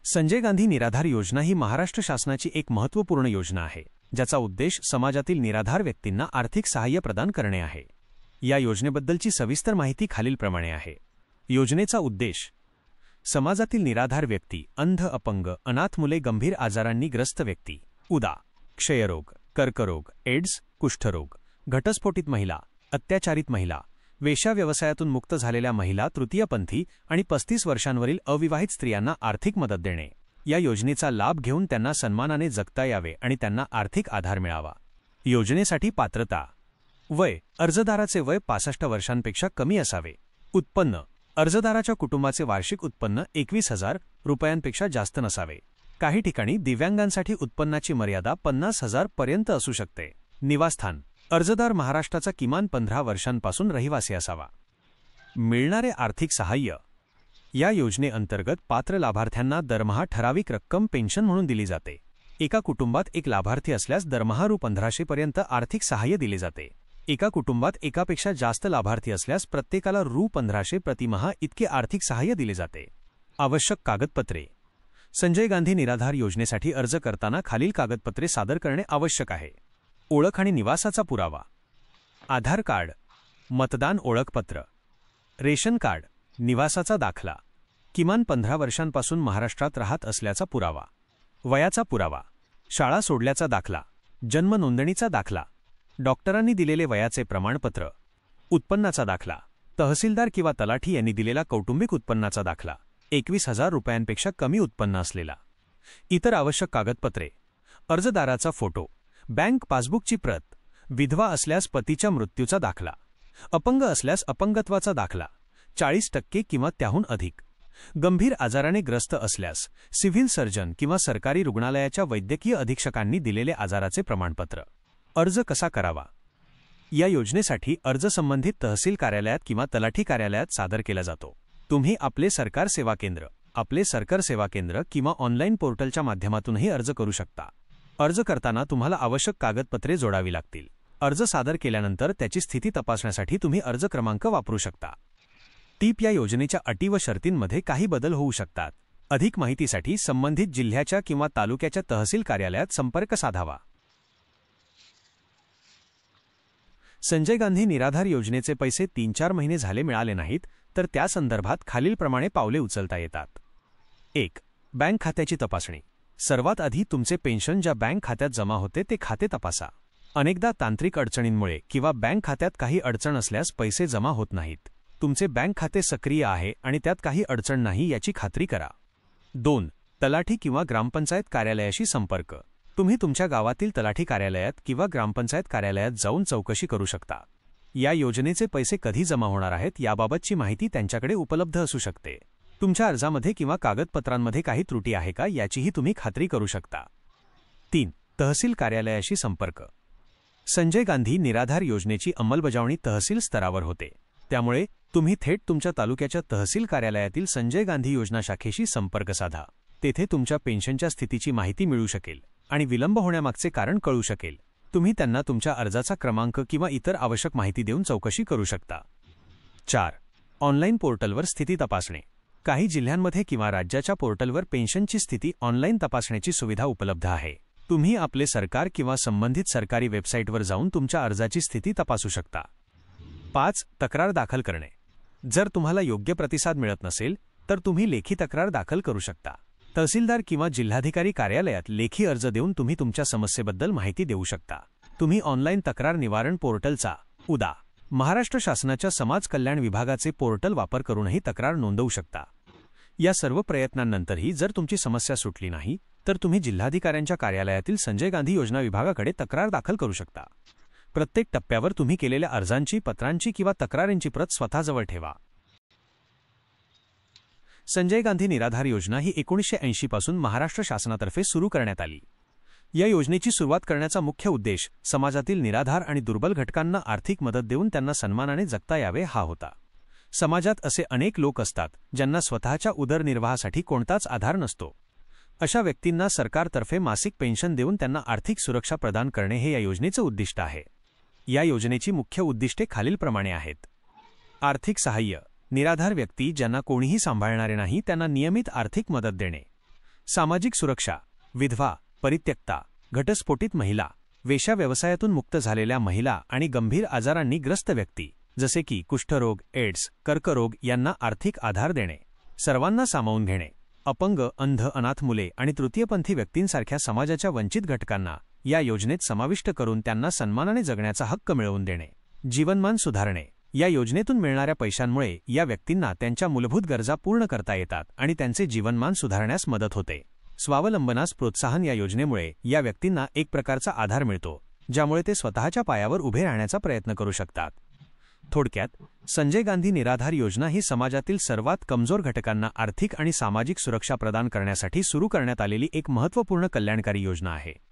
संजय गांधी निराधार योजना ही महाराष्ट्र शासनाची एक महत्त्वपूर्ण योजना आहे, ज्याचा उद्देश समाजातील निराधार व्यक्तींना आर्थिक सहाय्य प्रदान करणे आहे। या योजनेबद्दलची सविस्तर माहिती खालीलप्रमाणे आहे। योजनेचा उद्देश समाजातील निराधार व्यक्ती, अंध, अपंग, अनाथ मुले, गंभीर आजारांनी ग्रस्त व्यक्ती, उदा. क्षयरोग, कर्करोग, एड्स, कुष्ठरोग, घटस्फोटित महिला, अत्याचारित महिला, वेश्या व्यवसायातून मुक्त झालेल्या महिला, तृतीयपंथी आणि 35 वर्षांवरील अविवाहित स्त्रियांना आर्थिक मदत देणे। या योजनेचा लाभ घेऊन त्यांना सन्मानाने जगता यावे आणि त्यांना आर्थिक आधार मिळावा। योजनेसाठी पात्रता: वय: अर्जदाराचे वय 65 वर्षांपेक्षा कमी असावे। उत्पन्न: अर्जदाराच्या कुटुंबाचे वार्षिक उत्पन्न 21,000 रुपयांपेक्षा जास्त नसावे। काही ठिकाणी दिव्यांगांसाठी उत्पन्नाची मर्यादा 50,000 पर्यंत असू शकते। निवासस्थान: अर्जदार महाराष्ट्राचा किमान 15 वर्षांपासून रहिवासी असावा। मिळणारे आर्थिक सहाय्य: या योजनेअंतर्गत पात्र लाभार्थ्यांना दरमहा ठराविक रक्कम पेन्शन म्हणून दिली जाते। एका कुटुंबात एक लाभार्थी असल्यास दरमहा रु. 1500 पर्यंत आर्थिक सहाय्य दिले जाते। एका कुटुंबात एकापेक्षा जास्त लाभार्थी असल्यास प्रत्येकाला रु. 1500 प्रतिमाह इतके आर्थिक सहाय्य दिले जाते। आवश्यक कागदपत्रे: संजय गांधी निराधार योजनेसाठी अर्ज करताना खालील कागदपत्रे सादर करणे आवश्यक आहे। ओळख आणि निवासाचा पुरावा, आधार कार्ड, मतदान ओळखपत्र, रेशन कार्ड, निवासाचा दाखला, किमान 15 वर्षांपासून महाराष्ट्रात राहत असल्याचा पुरावा, वयाचा पुरावा, शाळा सोडल्याचा दाखला, जन्म नोंदणीचा दाखला, डॉक्टरांनी दिलेले वयाचे प्रमाणपत्र, उत्पन्नाचा दाखला, तहसीलदार किंवा तलाठी यांनी दिलेला कौटुंबिक उत्पन्नाचा दाखला, 21,000 रुपयांपेक्षा कमी उत्पन्न असलेला। इतर आवश्यक कागदपत्रे: अर्जदाराचा फोटो, बँक पासबुकची प्रत, विधवा असल्यास पतीच्या मृत्यूचा दाखला, अपंग असल्यास अपंगत्वाचा दाखला 40% किंवा त्याहून अधिक, गंभीर आजाराने ग्रस्त असल्यास सिव्हिल सर्जन किंवा सरकारी रुग्णालयाच्या वैद्यकीय अधीक्षकांनी दिलेले आजाराचे प्रमाणपत्र। अर्ज कसा करावा? या योजनेसाठी अर्ज संबंधित तहसील कार्यालयात किंवा तलाठी कार्यालयात सादर केला जातो। तुम्ही आपले सरकार सेवा केंद्र किंवा ऑनलाईन पोर्टलच्या माध्यमातूनही अर्ज करू शकता। अर्ज करताना तुम्हाला आवश्यक कागदपत्रे जोडावी लागतील। अर्ज सादर केल्यानंतर त्याची स्थिती तपासण्यासाठी तुम्ही अर्ज क्रमांक वापरू शकता। टीप: या योजनेच्या अटी व शर्तींमध्ये काही बदल होऊ शकतात। अधिक माहितीसाठी संबंधित जिल्ह्याच्या किंवा तालुक्याच्या तहसील कार्यालयात संपर्क साधावा। संजय गांधी निराधार योजनेचे पैसे 3-4 महिने झाले मिळाले नाहीत तर त्या संदर्भात खालीलप्रमाणे पावले उचलता येतात। 1. बँक खात्याची तपासणी: सर्वात आधी तुमचे पेन्शन ज्या बँक खात्यात जमा होते ते खाते तपासा। अनेकदा तांत्रिक अडचणींमुळे किंवा बँक खात्यात काही अडचण असल्यास पैसे जमा होत नाहीत। तुमचे बँक खाते सक्रिय आहे आणि त्यात काही अडचण नाही याची खात्री करा। 2. तलाठी किंवा ग्रामपंचायत कार्यालयाशी संपर्क: तुम्ही तुमच्या गावातील तलाठी कार्यालयात किंवा ग्रामपंचायत कार्यालयात जाऊन चौकशी करू शकता। या योजनेचे पैसे कधी जमा होणार आहेत याबाबतची माहिती त्यांच्याकडे उपलब्ध असू शकते। तुमच्या अर्जामध्ये किंवा कागदपत्रांमध्ये काही त्रुटी आहे का याचीही तुम्ही खात्री करू शकता। 3. तहसील कार्यालयाशी संपर्क: संजय गांधी निराधार योजनेची अंमलबजावणी तहसील स्तरावर होते, त्यामुळे तुम्ही थेट तुमच्या तालुक्याच्या तहसील कार्यालयातील संजय गांधी योजना शाखेशी संपर्क साधा। तेथे तुमच्या पेन्शनच्या स्थितीची माहिती मिळू शकेल आणि विलंब होण्यामागचे कारण कळू शकेल। तुम्ही त्यांना तुमच्या अर्जाचा क्रमांक किंवा इतर आवश्यक माहिती देऊन चौकशी करू शकता। 4. ऑनलाईन पोर्टलवर स्थिती तपासणे: काही जिल्ह्यांमध्ये किंवा राज्याच्या पोर्टलवर पेन्शनची स्थिती ऑनलाईन तपासण्याची सुविधा उपलब्ध आहे। तुम्ही आपले सरकार किंवा संबंधित सरकारी वेबसाईटवर जाऊन तुमच्या अर्जाची स्थिती तपासू शकता। 5. तक्रार दाखल करणे: जर तुम्हाला योग्य प्रतिसाद मिळत नसेल तर तुम्ही लेखी तक्रार दाखल करू शकता। तहसीलदार किंवा जिल्हाधिकारी कार्यालयात लेखी अर्ज देऊन तुम्ही तुमच्या समस्येबद्दल माहिती देऊ शकता। तुम्ही ऑनलाईन तक्रार निवारण पोर्टलचा उदा. महाराष्ट्र शासनाच्या समाज कल्याण विभागाचे पोर्टल वापर करूनही तक्रार नोंदवू शकता। या सर्व प्रयत्नांनंतरही जर तुमची समस्या सुटली नाही तर तुम्ही जिल्हाधिकाऱ्यांच्या कार्यालयातील संजय गांधी योजना विभागाकडे तक्रार दाखल करू शकता। प्रत्येक टप्प्यावर तुम्ही केलेल्या अर्जांची, पत्रांची किंवा तक्रारींची प्रत स्वतःजवळ ठेवा। संजय गांधी निराधार योजना ही 1980 पासून महाराष्ट्र शासनातर्फे सुरू करण्यात आली। या योजनेची सुरुवात करण्याचा मुख्य उद्देश समाजातील निराधार आणि दुर्बल घटकांना आर्थिक मदत देऊन त्यांना सन्मानाने जगता यावे हा होता। समाजात असे अनेक लोक असतात ज्यांना स्वतःच्या उदरनिर्वाहासाठी कोणताच आधार नसतो। अशा व्यक्तींना सरकारतर्फे मासिक पेन्शन देऊन त्यांना आर्थिक सुरक्षा प्रदान करणे हे या योजनेचे उद्दिष्ट आहे। या योजनेची मुख्य उद्दिष्टे खालीलप्रमाणे आहेत. आर्थिक सहाय्य, निराधार व्यक्ती ज्यांना कोणीही सांभाळणारे नाही त्यांना नियमित आर्थिक मदत देणे. सामाजिक सुरक्षा, विधवा, परित्यक्ता, घटस्फोटित महिला, वेश्या व्यवसायातून मुक्त झालेल्या महिला आणि गंभीर आजारांनी ग्रस्त व्यक्ती जसे की कुष्ठरोग, एड्स, कर्करोग यांना आर्थिक आधार देणे. सर्वांना सामावून घेणे. अपंग, अंध, अनाथ मुले आणि तृतीयपंथी व्यक्तींसारख्या समाजाच्या वंचित घटकांना या योजनेत समाविष्ट करून त्यांना सन्मानाने जगण्याचा हक्क मिळवून देणे. जीवनमान सुधारणे. या योजनेतून मिळणाऱ्या पैशांमुळे या व्यक्तींना त्यांच्या मूलभूत गरजा पूर्ण करता येतात आणि त्यांचे जीवनमान सुधारण्यास मदत होते. स्वावलंबनास प्रोत्साहन. या योजनेमुळे या व्यक्तींना एक प्रकारचा आधार मिळतो, ज्यामुळे ते स्वतःच्या पायावर उभे राहण्याचा प्रयत्न करू शकतात. थोडक्यात, संजय गांधी निराधार योजना ही समाजातील सर्वात कमजोर घटकांना आर्थिक आणि सामाजिक सुरक्षा प्रदान करण्यासाठी सुरू करण्यात आलेली एक महत्त्वपूर्ण कल्याणकारी योजना आहे.